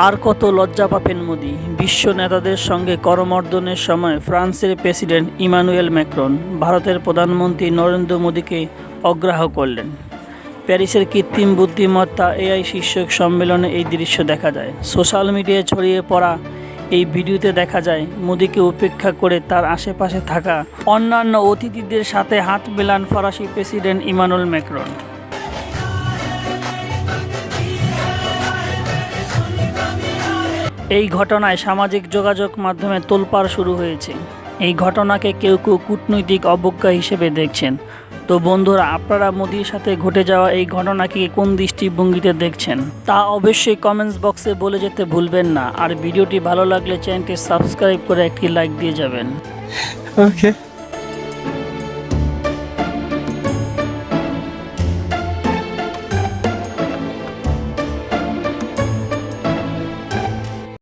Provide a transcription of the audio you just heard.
আর কত লজ্জা পাবেন মোদি। বিশ্ব নেতাদের সঙ্গে করমর্দনের সময় ফ্রান্সের প্রেসিডেন্ট ইমানুয়েল ম্যাক্রন ভারতের প্রধানমন্ত্রী নরেন্দ্র মোদীকে অগ্রাহ্য করলেন। প্যারিসের কৃত্রিম বুদ্ধিমত্তা এআই শীর্ষক সম্মেলনে এই দৃশ্য দেখা যায়। সোশ্যাল মিডিয়ায় ছড়িয়ে পড়া এই ভিডিওতে দেখা যায় মোদীকে উপেক্ষা করে তার আশেপাশে থাকা অন্যান্য অতিথিদের সাথে হাত মেলান ফরাসি প্রেসিডেন্ট ইমানুয়েল ম্যাক্রন। এই ঘটনায় সামাজিক যোগাযোগ মাধ্যমে তোলপাড় শুরু হয়েছে। এই ঘটনাকে কেউ কেউ কূটনৈতিক অবজ্ঞা হিসেবে দেখছেন। তো বন্ধুরা, আপনারা মোদির সাথে ঘটে যাওয়া এই ঘটনাকে কোন দৃষ্টিভঙ্গিতে দেখছেন তা অবশ্যই কমেন্টস বক্সে বলে যেতে ভুলবেন না। আর ভিডিওটি ভালো লাগলে চ্যানেলটি সাবস্ক্রাইব করে একটি লাইক দিয়ে যাবেন। Okay.